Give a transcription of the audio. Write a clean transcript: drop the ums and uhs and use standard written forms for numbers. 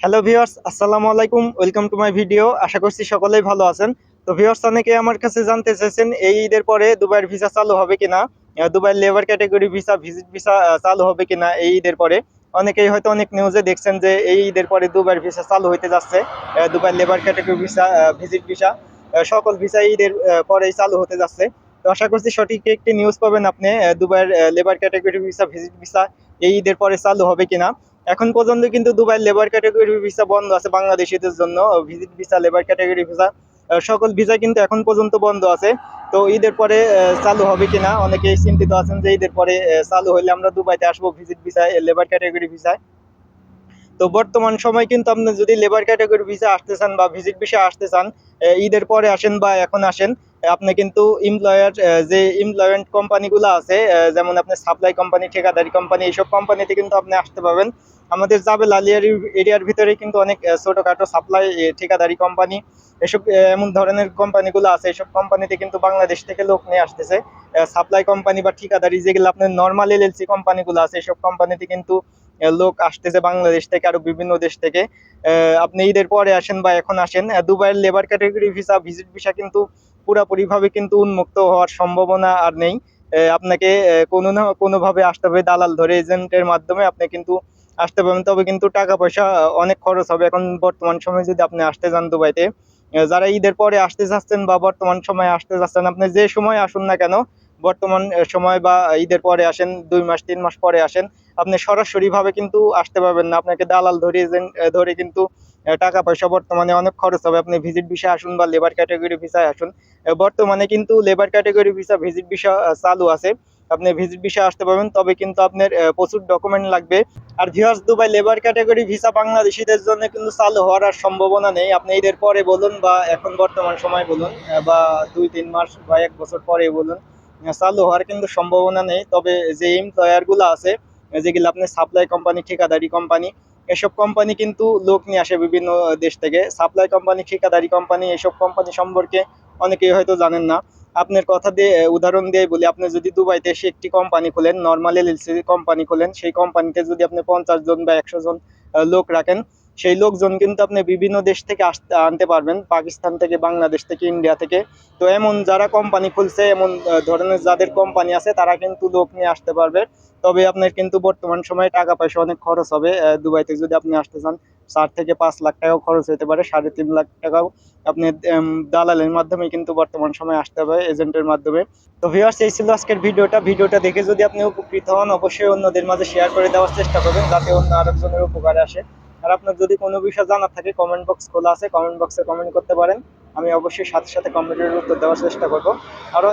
Hello viewers, আসসালামু আলাইকুম। Welcome to my video. আশা করছি সকলেই ভালো আছেন। তো ভিউয়ার্স, অনেকে আমার কাছে জানতে চাইছেন এই ঈদের পরে দুবাইয়ের ভিসা চালু হবে কিনা, দুবাইয়ের labour category visa, visit visa চালু হবে কিনা এই ঈদের পরে। অনেকেই হয়তো অনেক নিউজে দেখছেন যে এই ঈদের পরে দুবাইয়ের ভিসা চালু হইতে যাচ্ছে। দুবাইয়ের labour category visa, visit visa, সকল ভিসা ঈদের পরেই চালু হতে যাচ্ছে। তো আশা করছি সঠিক একটি নিউজ পাবেন আপনি। দুবাইয়ের labour category visa, visit visa এই ঈদের পরে চালু হবে কিনা। এখন পর্যন্ত কিন্তু দুবাই লেবার ক্যাটাগরি ভিসা বন্ধ আছে বাংলাদেশিদের জন্য। Visit visa, labour category visa, সকল ভিসা কিন্তু এখন পর্যন্ত বন্ধ আছে। তো ঈদের পরে চালু হবে কিনা অনেকেই চিন্তিত আছেন যে ঈদের পরে চালু হলে আমরা দুবাইতে আসবো ভিজিট ভিসা, লেবার ক্যাটাগরি ভিসায়। তো বর্তমান সময় কিন্তু আপনি যদি লেবার ক্যাটাগরি ভিসা আসতে চান বা ভিজিট ভিসা আসতে চান, ঈদের পরে আসেন বা এখন আসেন, আপনি কিন্তু এমপ্লয়ার, যে এমপ্লয়মেন্ট কোম্পানিগুলো আছে, যেমন আপনি সাপ্লাই কোম্পানি, ঠিকাদারি কোম্পানি, এইসব কোম্পানিতে কিন্তু আপনি আসতে পাবেন। আমাদের জাবেল আলিয়ার এরিয়ার ভিতরে কিন্তু অনেক ছোটখাটো সাপ্লাই, ঠিকাদারি কোম্পানি, এসব এমন ধরনের কোম্পানিগুলো আছে। এইসব কোম্পানিতে কিন্তু বাংলাদেশ থেকে লোক নিয়ে আসতেছে। সাপ্লাই কোম্পানি বা ঠিকাদারি যেগুলো আপনার নর্মাল এলএলসি কোম্পানিগুলো আছে, এইসব কোম্পানিতে কিন্তু লোক আসতেছে বাংলাদেশ থেকে, আরো বিভিন্ন দেশ থেকে। আপনি ঈদের পরে আসেন বা এখন আসেন, দুবাইয়ের labour category visa, visit visa কিন্তু পুরাপুরি ভাবে কিন্তু উন্মুক্ত হওয়ার সম্ভাবনা আর নেই। আপনাকে কোনো না কোনো ভাবে আসতে হবে, দালাল ধরে, এজেন্টের মাধ্যমে আপনি কিন্তু আসতে পারবেন। তবে কিন্তু টাকা পয়সা অনেক খরচ হবে এখন বর্তমান সময়ে যদি আপনি আসতে যান দুবাইতে। যারা ঈদের পরে আসতে চাচ্ছেন বা বর্তমান সময়ে আসতে চাচ্ছেন, আপনি যে সময় আসুন না কেন, বর্তমান সময় বা ঈদের পরে আসেন, 2 মাস 3 মাস পরে আসেন, আপনি সরাসরি ভাবে কিন্তু আসতে পারবেন না। আপনাকে দালাল ধরে, এজেন্ট ধরে কিন্তু টাকা পয়সা বর্তমানে অনেক খরচ হবে। আপনি ভিজিট ভিসা আসুন বা লেবার ক্যাটাগরি ভিসায় আসুন, বর্তমানে কিন্তু labour category visa, visit visa চালু আছে। আপনি ভিজিট ভিসা আসতে পারবেন, তবে কিন্তু আপনার প্রচুর ডকুমেন্ট লাগবে। আর viewers, Dubai labour category visa বাংলাদেশিদের জন্য কিন্তু চালু হওয়ার আর সম্ভাবনা নেই। আপনি ঈদের পরে বলুন বা এখন বর্তমান সময় বলুন, বা 2-3 মাস বা 1 বছর পরে বলুন, চালু হওয়ার কিন্তু সম্ভাবনা নেই। তবে যে এমপ্লয়ার গুলো আছে, যেগুলো আপনি সাপ্লাই কোম্পানি, ঠিকাদারি কোম্পানি, এসব কোম্পানি কিন্তু লোক নিয়ে আসে বিভিন্ন দেশ থেকে। সাপ্লাই কোম্পানি, ঠিকাদারি কোম্পানি, এসব কোম্পানি সম্পর্কে অনেকেই হয়তো জানেন না। আপনার কথা দিয়ে উদাহরণ দিয়ে বলি, আপনি যদি দুবাইতে এসে একটি কোম্পানি খোলেন, নর্মাল এলএলসি কোম্পানি খোলেন, সেই কোম্পানিতে যদি আপনি 50 জন বা 100 জন লোক রাখেন, সেই লোকজন কিন্তু আপনি বিভিন্ন দেশ থেকে আনতে পারবেন, পাকিস্তান থেকে, বাংলাদেশ থেকে, ইন্ডিয়া থেকে। তো এমন যারা কোম্পানি খুলছে, এমন ধরনের যাদের কোম্পানি আছে, তারা কিন্তু লোক নিয়ে আসতে পারবে। তবে আপনার কিন্তু বর্তমান সময়ে টাকা পয়সা অনেক খরচ হবে। দুবাইতে যদি আপনি আসতে চান, 4 থেকে 5 লাখ টাকাও খরচ হতে পারে, 3.5 লাখ টাকাও। আপনি দালালের মাধ্যমে কিন্তু বর্তমান সময়ে আসতে হবে, এজেন্টের মাধ্যমে। তো ভিউয়ার্স, এই ছিল আজকের ভিডিওটা দেখে যদি আপনি উপকৃত হন, অবশ্যই অন্যদের মাঝে শেয়ার করে দেওয়ার চেষ্টা করবেন, যাতে অন্য আরেকজনের উপকারে আসে। আর আপনার যদি কোনো বিষয় জানার থাকে, কমেন্ট বক্স খোলা আছে, কমেন্ট বক্সে কমেন্ট করতে পারেন। আমি অবশ্যই সাথে সাথে কমেন্টের উত্তর দেওয়ার চেষ্টা করবো। আরো